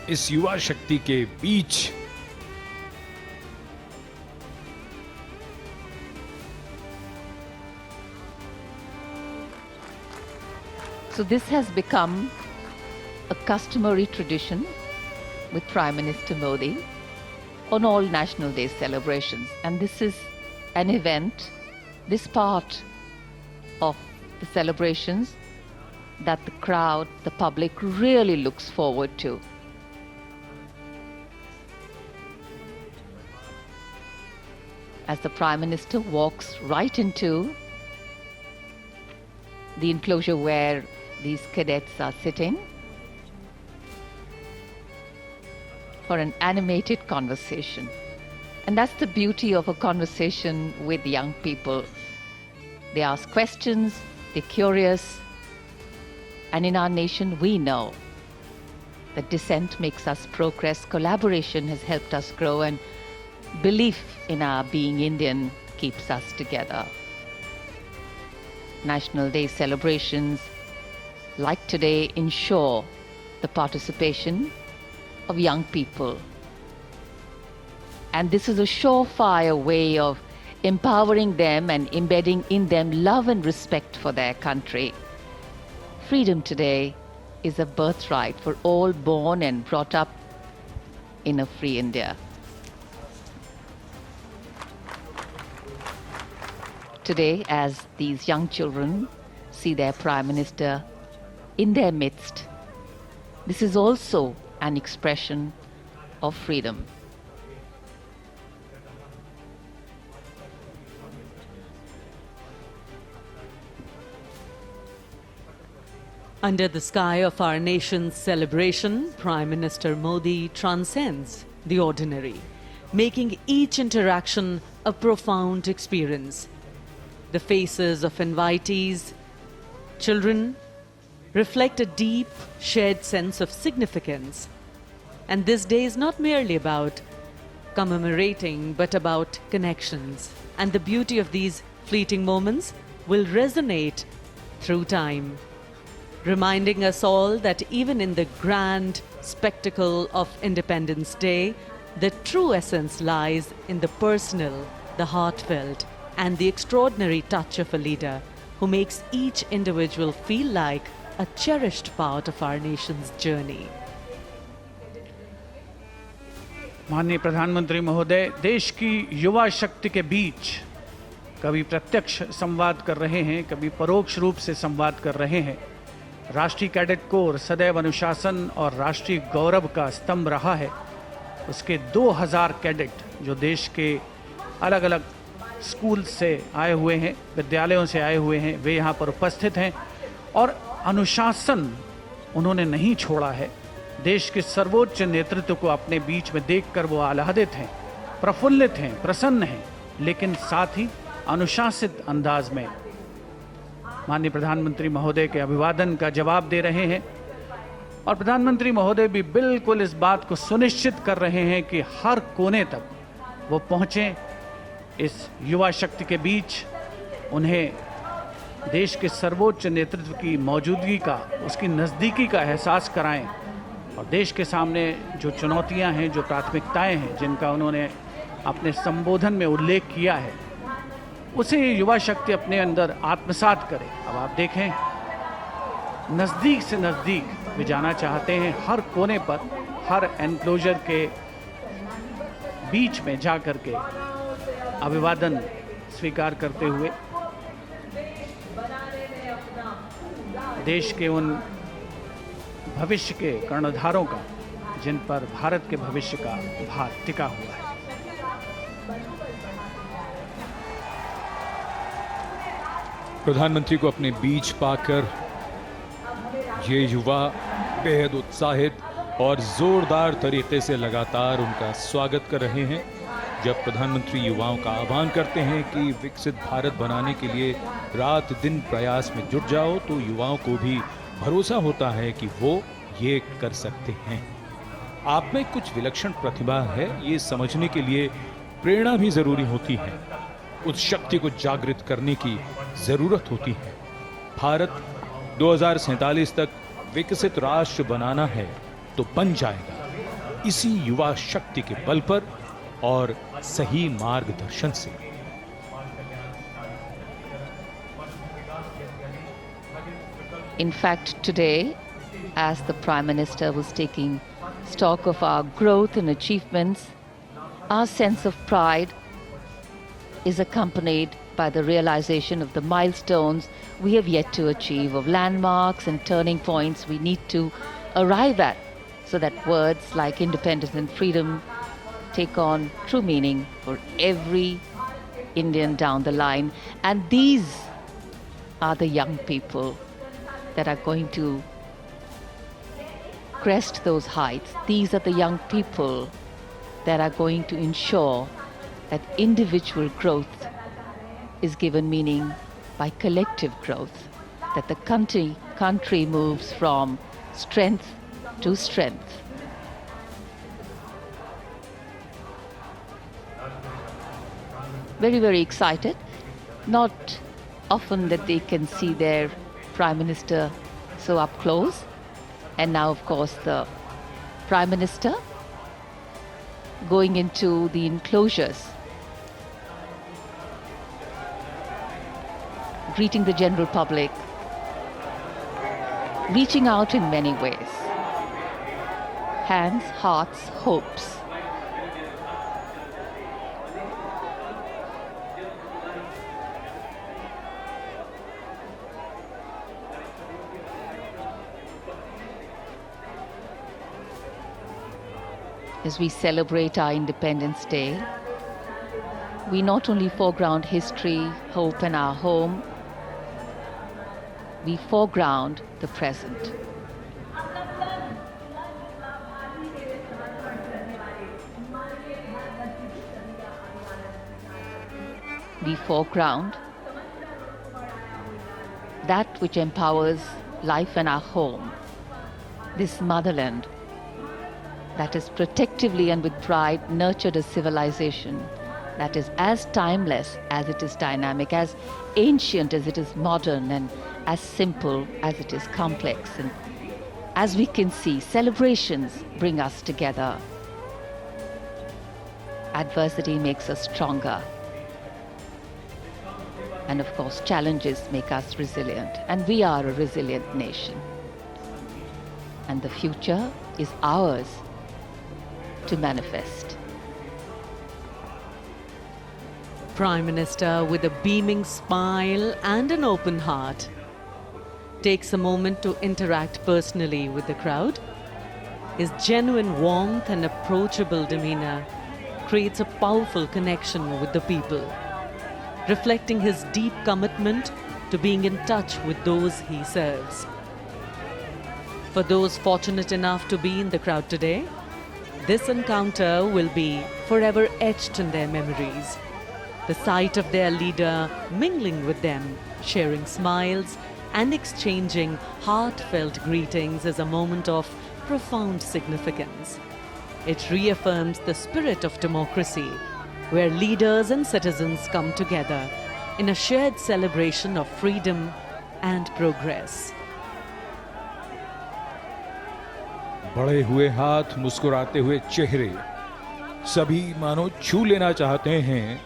इस युवा शक्ति के बीच So this has become a customary tradition with Prime Minister Modi on all National Day celebrations. And this is an event, this part of the celebrations that the crowd, the public really looks forward to. As the Prime Minister walks right into the enclosure where these cadets are sitting for an animated conversation. And that's the beauty of a conversation with young people. They ask questions, they're curious, and in our nation we know that dissent makes us progress, collaboration has helped us grow, and belief in our being Indian keeps us together. National Day celebrations like today ensure the participation of young people. And this is a surefire way of empowering them and embedding in them love and respect for their country. Freedom today is a birthright for all born and brought up in a free India. Today, as these young children see their Prime Minister in their midst, this is also an expression of freedom. Under the sky of our nation's celebration, Prime Minister Modi transcends the ordinary, making each interaction a profound experience. The faces of invitees, children, reflect a deep, shared sense of significance. And this day is not merely about commemorating, but about connections. And the beauty of these fleeting moments will resonate through time, reminding us all that even in the grand spectacle of Independence Day, the true essence lies in the personal, the heartfelt, and the extraordinary touch of a leader who makes each individual feel like a cherished part of our nation's journey. माननीय प्रधानमंत्री महोदय, देश की युवा शक्ति के बीच कभी प्रत्यक्ष संवाद कर रहे हैं, कभी परोक्ष रूप से संवाद कर रहे हैं। राष्ट्रीय कैडेट कोर सदैव अनुशासन और राष्ट्रीय गौरव का स्तंभ रहा है। उसके 2000 कैडेट जो देश के अलग अलग स्कूल से आए हुए हैं, विद्यालयों से आए हुए हैं, वे यहाँ पर उपस्थित हैं और अनुशासन उन्होंने नहीं छोड़ा है। देश के सर्वोच्च नेतृत्व को अपने बीच में देखकर वो आह्लादित हैं, प्रफुल्लित हैं, प्रसन्न हैं, लेकिन साथ ही अनुशासित अंदाज में माननीय प्रधानमंत्री महोदय के अभिवादन का जवाब दे रहे हैं। और प्रधानमंत्री महोदय भी बिल्कुल इस बात को सुनिश्चित कर रहे हैं कि हर कोने तक वो पहुँचें, इस युवा शक्ति के बीच उन्हें देश के सर्वोच्च नेतृत्व की मौजूदगी का, उसकी नज़दीकी का एहसास कराएं और देश के सामने जो चुनौतियां हैं, जो प्राथमिकताएं हैं, जिनका उन्होंने अपने संबोधन में उल्लेख किया है, उसे युवा शक्ति अपने अंदर आत्मसात करे। अब आप देखें, नज़दीक से नज़दीक वे जाना चाहते हैं, हर कोने पर, हर एनक्लोजर के बीच में जा कर के अभिवादन स्वीकार करते हुए देश के उन भविष्य के कर्णधारों का, जिन पर भारत के भविष्य का भार टिका हुआ है। प्रधानमंत्री को अपने बीच पाकर ये युवा बेहद उत्साहित और जोरदार तरीके से लगातार उनका स्वागत कर रहे हैं। जब प्रधानमंत्री युवाओं का आह्वान करते हैं कि विकसित भारत बनाने के लिए रात दिन प्रयास में जुट जाओ, तो युवाओं को भी भरोसा होता है कि वो ये कर सकते हैं। आप में कुछ विलक्षण प्रतिभा है, ये समझने के लिए प्रेरणा भी जरूरी होती है, उस शक्ति को जागृत करने की जरूरत होती है। भारत 2047 तक विकसित राष्ट्र बनाना है तो बन जाएगा। इसी युवा शक्ति के बल पर और सही मार्गदर्शन से। In fact, today, as the Prime Minister was taking stock of our growth and achievements, our sense of pride is accompanied by the realization of the milestones we have yet to achieve, of landmarks and turning points we need to arrive at, so that words like independence and freedom take on true meaning for every Indian down the line. And these are the young people that are going to crest those heights. These are the young people that are going to ensure that individual growth is given meaning by collective growth, that the country moves from strength to strength. Very, very excited. Not often that they can see their Prime Minister so up close. And now, of course, the Prime Minister going into the enclosures, greeting the general public, reaching out in many ways. Hands, hearts, hopes. As we celebrate our Independence Day, we not only foreground history, hope, and our home, we foreground the present. We foreground that which empowers life in our home, this motherland that is protectively and with pride nurtured a civilization that is as timeless as it is dynamic, as ancient as it is modern, and as simple as it is complex. And as we can see, celebrations bring us together. Adversity makes us stronger. And of course, challenges make us resilient. And we are a resilient nation. And the future is ours to manifest. Prime Minister, with a beaming smile and an open heart, takes a moment to interact personally with the crowd. His genuine warmth and approachable demeanor creates a powerful connection with the people, reflecting his deep commitment to being in touch with those he serves. For those fortunate enough to be in the crowd today, this encounter will be forever etched in their memories. The sight of their leader mingling with them, sharing smiles and exchanging heartfelt greetings is a moment of profound significance. It reaffirms the spirit of democracy, where leaders and citizens come together in a shared celebration of freedom and progress. बढ़े हुए हाथ, मुस्कुराते हुए चेहरे, सभी मानो छू लेना चाहते हैं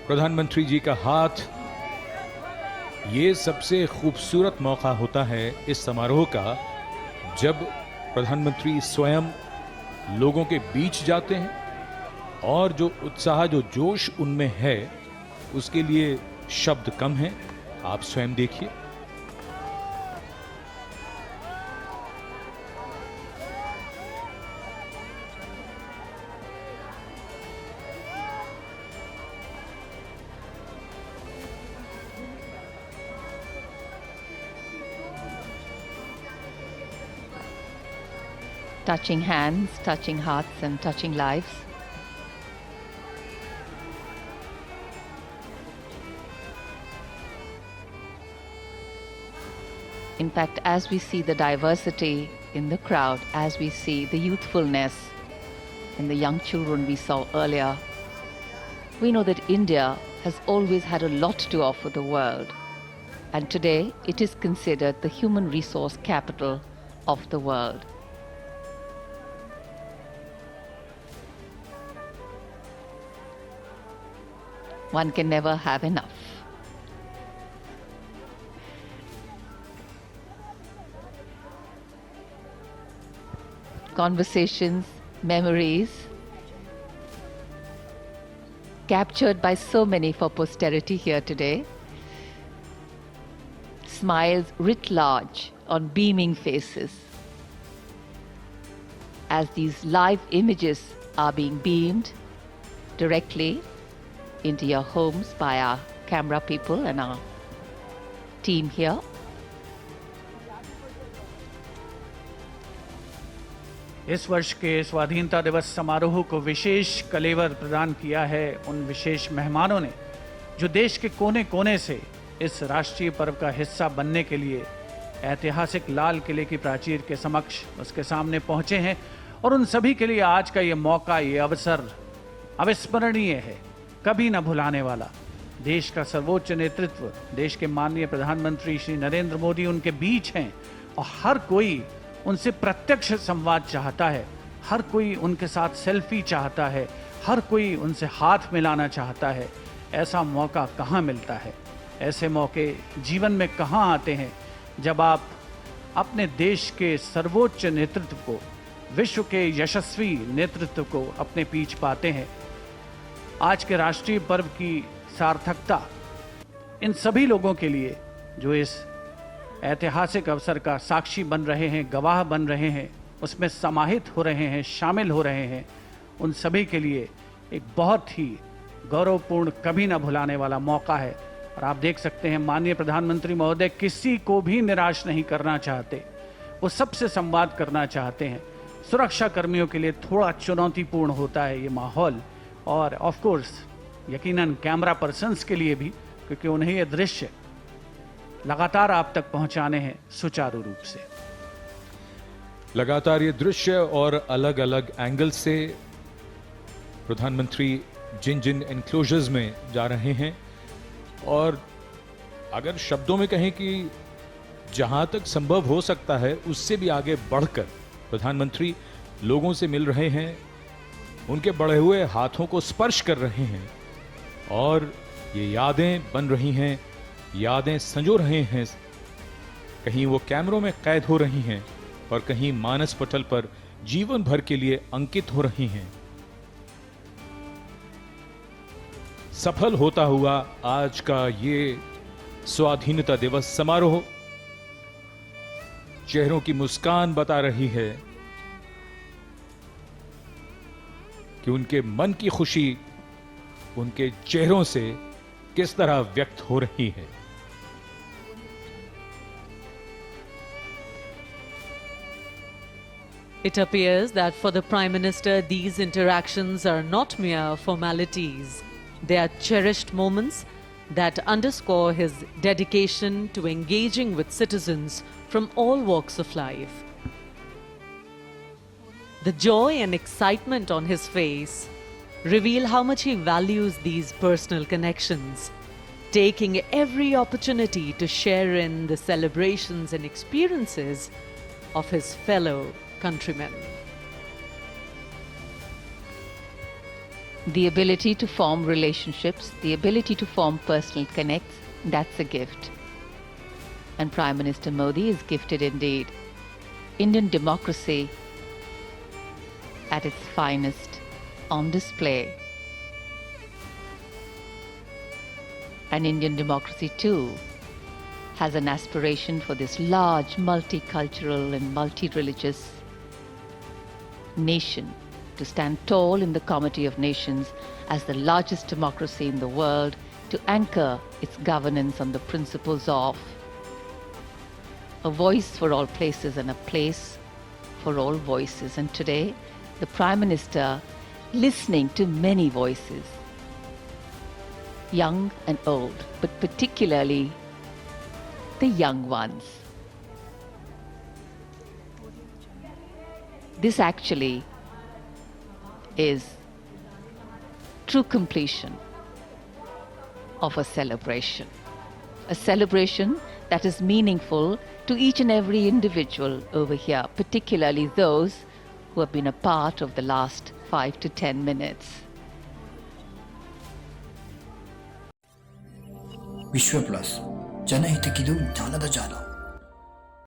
प्रधानमंत्री जी का हाथ। ये सबसे खूबसूरत मौका होता है इस समारोह का, जब प्रधानमंत्री स्वयं लोगों के बीच जाते हैं और जो उत्साह, जो जोश उनमें है, उसके लिए शब्द कम हैं। आप स्वयं देखिए। Touching hands, touching hearts, and touching lives. In fact, as we see the diversity in the crowd, as we see the youthfulness in the young children we saw earlier, we know that India has always had a lot to offer the world. And today, it is considered the human resource capital of the world. One can never have enough. Conversations, memories, captured by so many for posterity here today. Smiles writ large on beaming faces as these live images are being beamed directly into your homes by our camera people and our team here. इस वर्ष के स्वाधीनता दिवस समारोह को विशेष कलेवर प्रदान किया है उन विशेष मेहमानों ने जो देश के कोने कोने से इस राष्ट्रीय पर्व का हिस्सा बनने के लिए ऐतिहासिक लाल किले की प्राचीर के समक्ष उसके सामने पहुंचे हैं। और उन सभी के लिए आज का ये मौका, ये अवसर अविस्मरणीय है, कभी न भुलाने वाला। देश का सर्वोच्च नेतृत्व, देश के माननीय प्रधानमंत्री श्री नरेंद्र मोदी उनके बीच हैं और हर कोई उनसे प्रत्यक्ष संवाद चाहता है, हर कोई उनके साथ सेल्फी चाहता है, हर कोई उनसे हाथ मिलाना चाहता है। ऐसा मौका कहाँ मिलता है? ऐसे मौके जीवन में कहाँ आते हैं जब आप अपने देश के सर्वोच्च नेतृत्व को, विश्व के यशस्वी नेतृत्व को अपने पीछ पाते हैं। आज के राष्ट्रीय पर्व की सार्थकता इन सभी लोगों के लिए जो इस ऐतिहासिक अवसर का साक्षी बन रहे हैं, गवाह बन रहे हैं, उसमें समाहित हो रहे हैं, शामिल हो रहे हैं, उन सभी के लिए एक बहुत ही गौरवपूर्ण, कभी ना भुलाने वाला मौका है। और आप देख सकते हैं माननीय प्रधानमंत्री महोदय किसी को भी निराश नहीं करना चाहते, वो सबसे संवाद करना चाहते हैं। सुरक्षा कर्मियों के लिए थोड़ा चुनौतीपूर्ण होता है ये माहौल, और ऑफ कोर्स यकीनन कैमरा पर्सन्स के लिए भी, क्योंकि उन्हें ये दृश्य लगातार आप तक पहुंचाने हैं सुचारू रूप से। लगातार ये दृश्य और अलग अलग एंगल से प्रधानमंत्री जिन जिन एनक्लोजर्स में जा रहे हैं, और अगर शब्दों में कहें कि जहां तक संभव हो सकता है उससे भी आगे बढ़कर प्रधानमंत्री लोगों से मिल रहे हैं, उनके बढ़े हुए हाथों को स्पर्श कर रहे हैं, और ये यादें बन रही हैं, यादें संजो रहे हैं। कहीं वो कैमरों में कैद हो रही हैं और कहीं मानस पटल पर जीवन भर के लिए अंकित हो रही हैं। सफल होता हुआ आज का ये स्वाधीनता दिवस समारोह चेहरों की मुस्कान बता रही है कि उनके मन की खुशी उनके चेहरों से किस तरह व्यक्त हो रही है। It appears that for the Prime Minister, these interactions are not mere formalities. They are cherished moments that underscore his dedication to engaging with citizens from all walks of life. The joy and excitement on his face reveal how much he values these personal connections, taking every opportunity to share in the celebrations and experiences of his fellow countrymen. The ability to form relationships, the ability to form personal connects, that's a gift. And Prime Minister Modi is gifted indeed. Indian democracy at its finest on display. And Indian democracy too has an aspiration for this large multicultural and multi-religious nation to stand tall in the Comity of Nations as the largest democracy in the world, to anchor its governance on the principles of a voice for all places and a place for all voices. And today, the Prime Minister listening to many voices, young and old, but particularly the young ones. This actually is true completion of a celebration that is meaningful to each and every individual over here, particularly those who have been a part of the last 5 to 10 minutes. ವಿಶ್ವ plus ಜನಹಿತಕ್ಕಿದು ಜ್ಞಾನದ ಜಾಲ.